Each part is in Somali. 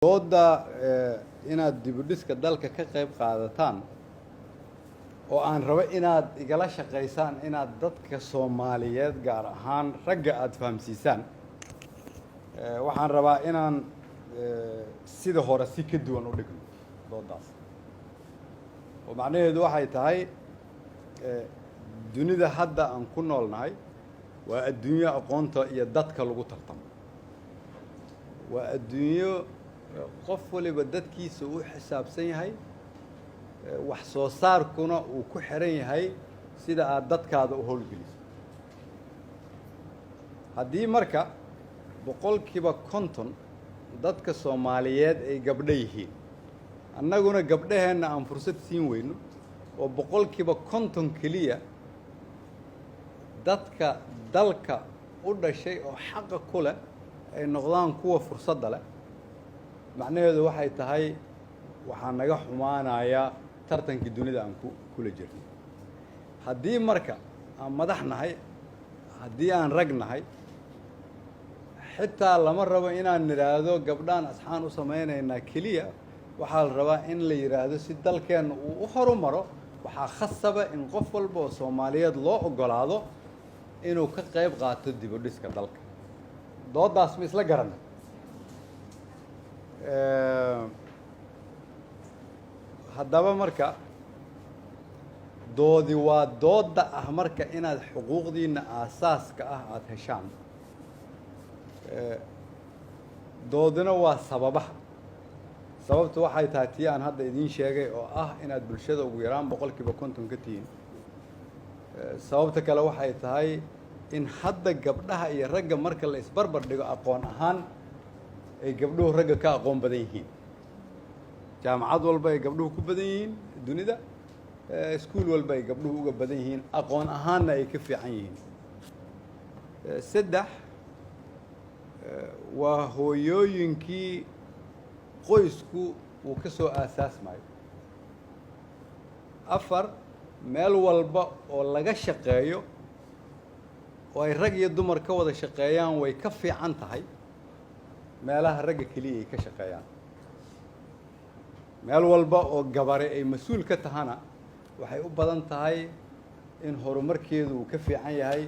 dooda inaad dib u dhiska dalka ka qayb qaadataan oo aan rabo inaad igala shaqaysaan inaad dadka Soomaaliyeed gaar ahaan ragga aad fahamsiisaan waxaan rabaa inaan sida hore si ka duwan u dhigno doodaas oo macnaheedu waxay tahay dunida hadda aan ku noolnahay waa adduunyo aqoonta iyo dadka lagu tartamo waa adduunyo qof waliba dadkiisa uu xisaabsan yahay wax soo saarkuna uu ku xiran yahay sida aad dadkaada u howlgeliso haddii marka boqolkiiba 50 dadka Soomaaliyeed ay gabdho yihiin annaguna gabdhaheena aan fursad siin weyno oo boqolkiiba 50 kaliya dadka dalka u dhashay oo xaq ku leh ay noqdaan kuwa fursadda leh macnaheedu waxay tahay waxaa naga xumaanaya tartankii dunida aan kula jirno haddii marka aan madax nahay haddii aan rag nahay xitaa lama rabo inaan niraahdo gabdhaan asxaan u samaynaynaa keliya waxaa la rabaa in la yiraahdo si dalkeenna uu u horumaro waxaa khasaba in qof walba oo Soomaaliyeed loo ogolaado inuu ka qayb qaato dib u dhiska dalka doodaas ma isla garanay haddaba marka doodi waa dooda ah marka inaad xuquuqdiina aasaaska ah aad heshaan doodina waa sababaha sababtu waxay tahay tii aan hadda idiin sheegay oo ah inaad bulshada ugu yaraan boqolkiiba 50 ka tihiin sababta kale waxay tahay in hadda gabdhaha iyo ragga marka la isbarbar dhigo aqoon ahaan ay gabdhuhu ragga ka aqoon badan yihiin jaamacad walba ay gabdhuhu ku badan yihiin dunida iskuul walba ay gabdhuhu uga badan yihiin aqoon ahaanna ay ka fiican yihiin saddex waa hooyooyinkii qoysku uu ka soo aasaasmayo afar meel walba oo laga shaqeeyo oo ay rag iyo dumar ka wada shaqeeyaan way ka fiican tahay meelaha ragga kaliya ay ka shaqeeyaan meel walba oo gabare ay mas'uul ka tahana waxay u badan tahay in horumarkeedu uu ka fiican yahay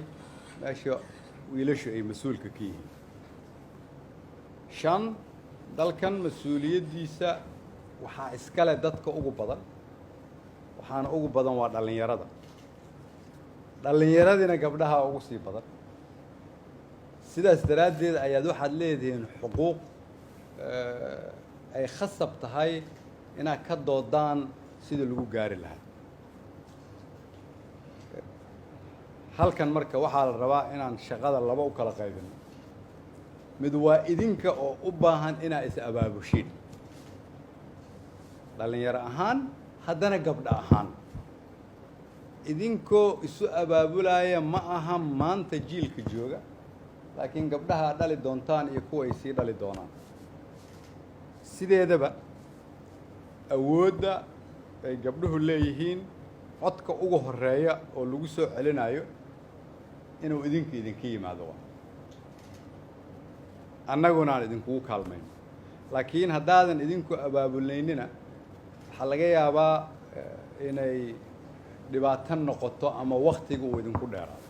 meesha wiilashu ay mas'uulka ka yihiin shan dalkan mas'uuliyadiisa waxaa iskale dadka ugu badan waxaana ugu badan waa dhallinyaradina gabdhaha ugu sii badan sidaas daraaddeed ayaad waxaad leedihiin xuquuq ay khasab tahay inaad ka doodaan sida lagu gaari lahaa halkan marka waxaa la rabaa inaan shaqada laba u kala qaybino mid waa idinka oo u baahan inaad is abaabushiin dhalinyaro ahaan haddana gabdho ahaan idinkoo isu abaabulaya ma aha maanta jiilka jooga laakiin gabdhaha dhali doontaan iyo kuwa ay sii dhali doonaan sideedaba awoodda ay gabdhuhu leeyihiin codka ugu horeeya oo lagu soo celinayo inuu idinka yimaado annaguna aan idinkugu kaalmayno laakiin haddaadan idinku abaabulnaynina waxaa laga yaabaa inay dhibaato noqoto ama wakhtiga uu idinku dheeraado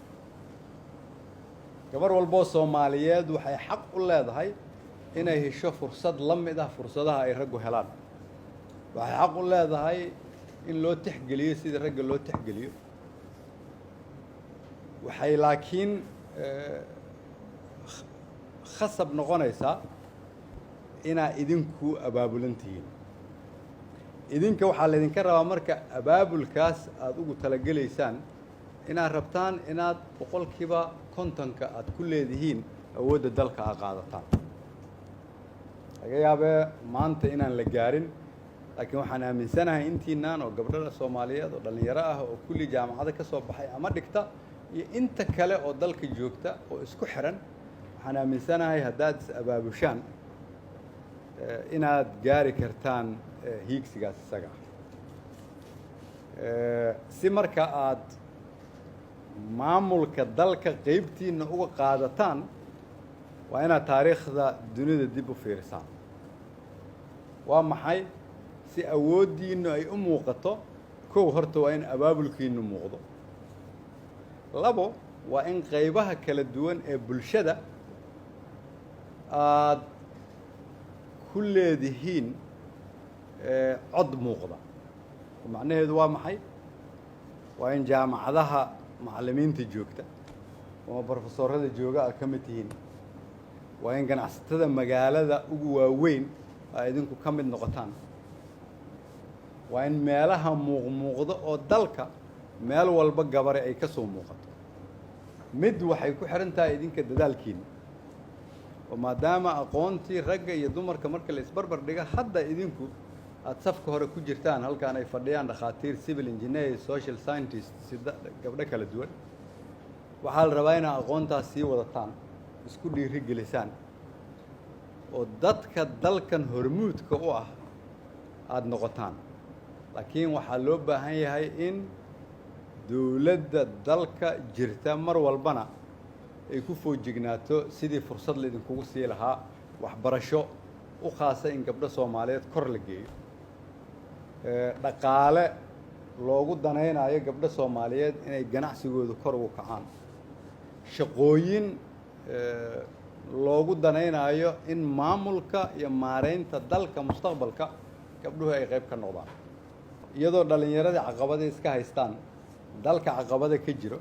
gabar walboo Soomaaliyeed waxay xaq u leedahay inay hesho fursad la mid ah fursadaha ay raggu helaan waxay xaq u leedahay in loo tixgeliyo sida ragga loo tixgeliyo waxay laakiin khasab noqonaysaa inaa idinku abaabulantihiin idinka waxaa laydinka rabaa marka abaabulkaas aad ugu talagelaysaan inaad rabtaan inaad boqolkiiba 50 aad ku leedihiin awoodda dalka aad qaadataan laga yaabee maanta inaan la gaarin laakiin waxaan aaminsanahay intiinaan oo gabdhaha Soomaaliyeed oo dhalinyaro ah oo kulli jaamacada ka soo baxay ama dhigta iyo inta kale oo dalka joogta oo isku xiran waxaan aaminsanahay haddaad is abaabushaan inaad gaari kartaan hiigsigaas isaga si marka aad maamulka dalka qaybtiina uga qaadataan waa inaad taariikhda dunida dib u fiirisaan waa maxay si awooddiinnu ay u muuqato kow horta waa in abaabulkiinnu muuqdo labo waa in qaybaha kala duwan ee bulshada aad ku leedihiin cod muuqda macnaheedu waa maxay waa in jaamacadaha macallimiinta joogta ama brofesorada jooga aad ka mid tihiin waa in ganacsatada magaalada ugu waaweyn ay idinku ka mid noqotaan waa in meelaha muuqmuuqda oo dalka meel walba gabare ay ka soo muuqato mid waxay ku xihan tahay idinka dadaalkiina oo maadaama aqoontii ragga iyo dumarka marka la isbarbar dhiga hadda idinku aad safka hore ku jirtaan halkaan ay fadhiyaan dhakhaatiir civil engineer social scientist sida gabdho kala duwan waxaa la rabaa inaad aqoontaas sii wadataan isku dhiiri gelisaan oo dadka dalkan hormuudka u ah aada noqotaan laakiin waxaa loo baahan yahay in dowladda dalka jirta mar walbana ay ku foojignaato sidii fursad laydinkugu sii lahaa waxbarasho u khaasa in gabdho soomaaliyeed kor la geeyo dhaqaale loogu danaynayo gabdho soomaaliyeed inay ganacsigooda kor ugu kacaan shaqooyin loogu danaynayo in maamulka iyo maaraynta dalka mustaqbalka gabdhuhu ay qayb ka noqdaan iyadoo dhallinyaradii caqabada iska haystaan dalka caqabada ka jiro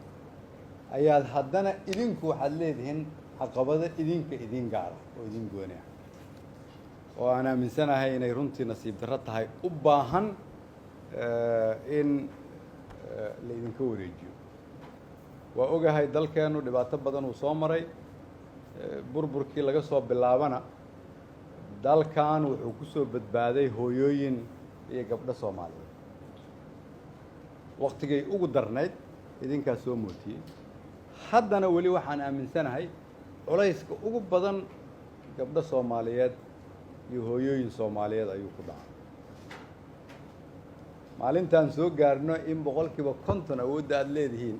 ayaad haddana idinku waxaad leedihiin caqabado idinka idin gaara oo idin gooni ah oo aan aaminsanahay inay runtii nasiib darro tahay u baahan in laydinka wareejiyo waa ogahay dalkeennu dhibaato badan uu soo maray burburkii laga soo bilaabana dalkan wuxuu ku soo badbaaday hooyooyin iyo gabdho soomaaliyeed waktigay ugu darnayd idinkaa soo mootiyey haddana weli waxaan aaminsanahay culayska ugu badan gabdho soomaaliyeed iyo hooyooyin soomaaliyeed ayuu ku dhacay maalintaan soo gaarno in boqolkiiba 50 awoodda aad leedihiin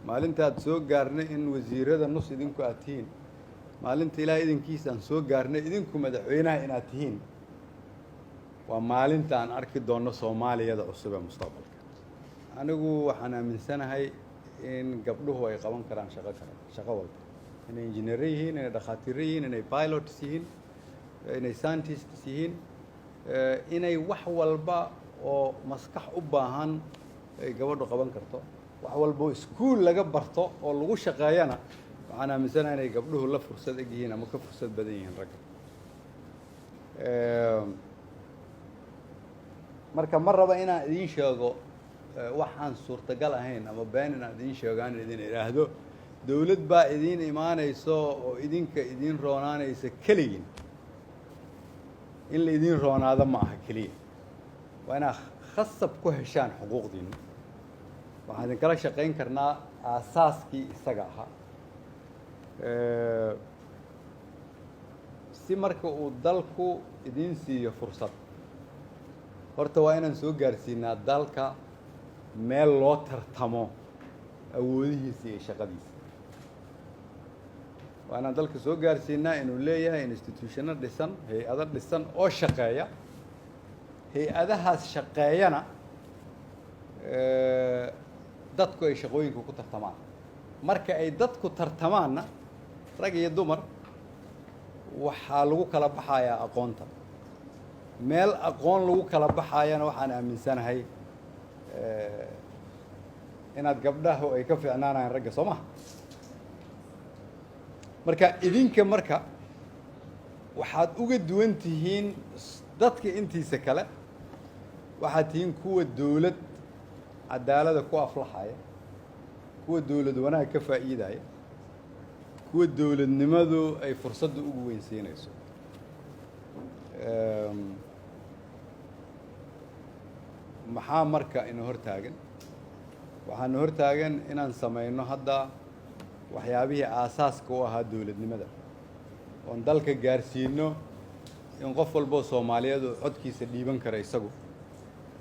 maalintaad soo gaarno in wasiirada nus idinku aad tihiin maalinta ilaahay idinkiisaan soo gaarnay idinku madaxweynaha inaad tihiin waa maalinta aan arki doonno soomaaliyada cusub ee mustaqbalka anigu waxaan aaminsanahay in gabdhuhu ay qaban karaan shaqo walba inay injineer yihiin inay dhakhaatiir yihiin inay pilots yihiin inay scientists yihiin inay wax walba oo maskax u baahan ay gabadhu qaban karto wax walba oo iskuul laga barto oo lagu shaqeeyana waxaan aaminsanahay inay gabdhuhu la fursad eg yihiin ama ka fursad badan yihiin ragga marka ma raba inaan idiin sheego waxaan suurtagal ahayn ama been inaan idiin sheego aan idin idhaahdo dawlad baa idiin imaanayso oo idinka idiin roonaanaysa keligiin in la idiin roonaado ma aha keliya waa inaad khasab ku heshaan xuquuqdiinna waxaan idinkala shaqayn karnaa aasaaskii isaga ahaa si marka uu dalku idiin siiyo fursad horta waa inaan soo gaarsiinaa dalka meel loo tartamo awoodihiisa iyo shaqadiisa waa inaan dalka soo gaarsiinaa inuu leeyahay institutiono dhisan hay-ado dhisan oo shaqeeya hay-adahaas shaqeeyana dadku ay shaqooyinka ku tartamaan marka ay dadku tartamaanna rag iyo dumar waxaa lagu kala baxayaa aqoonta meel aqoon lagu kala baxayana waxaan aaminsanahay inaad gabdhahu ay ka fiicnaanayaan ragga soo maha marka idinka marka waxaad uga duwan tihiin dadka intiisa kale waxaad tihiin kuwa dawlad cadaalada ku aflaxaya kuwa dawlad wanaag ka faa'iidaya kuwa dawladnimadu ay fursadda ugu weynsiinayso maxaa marka ina hor taagan waxaana hor taagan inaan samayno hadda waxyaabihii aasaaska u ahaa dawladnimada oon dalka gaarsiino in qof walboo soomaaliyeed uu codkiisa dhiiban karo isagu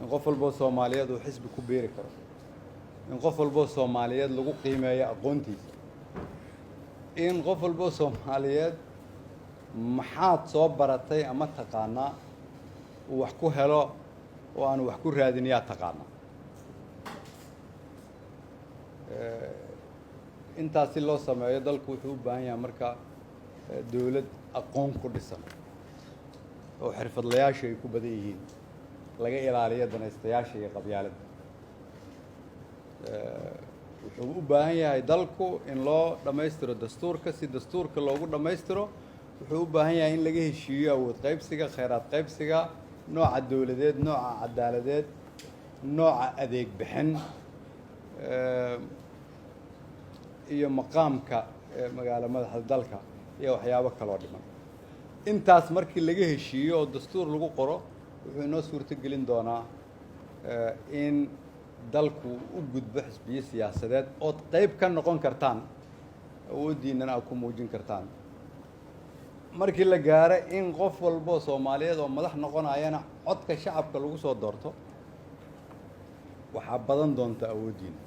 in qof walboo soomaaliyeed uu xisbi ku beeri karo in qof walboo soomaaliyeed lagu qiimeeyo aqoontiisa in qof walboo soomaaliyeed maxaad soo baratay ama taqaanaa uu wax ku helo oo aan wax ku raadin yaa taqaana intaas si loo sameeyo dalku wuxuu u baahan yahay marka dawlad aqoon ku dhisan oo xirfadlayaasha ay ku badan yihiin laga ilaaliyo danaystayaasha iyo qabyaaladda wuxuu u baahan yahay dalku in loo dhammaystiro dastuurka si dastuurka loogu dhammaystiro wuxuu u baahan yahay in laga heshiiyo awood qaybsiga khayraad qaybsiga nooca dawladeed nooca cadaaladeed nooca adeeg bixin iyo maqaamka magaalo madaxda dalka iyo waxyaabo kaloo dhiman intaas markii laga heshiiyo oo dastuur lagu qoro wuxuu inoo suurto gelin doonaa in dalku u gudbo xisbiyo siyaasadeed ood qayb ka noqon kartaan awooddiinnana aad ku muujin kartaan markii la gaaro in qof walboo soomaaliyeed oo madax noqonayana codka shacabka lagu soo doorto waxaa badan doonta awooddiina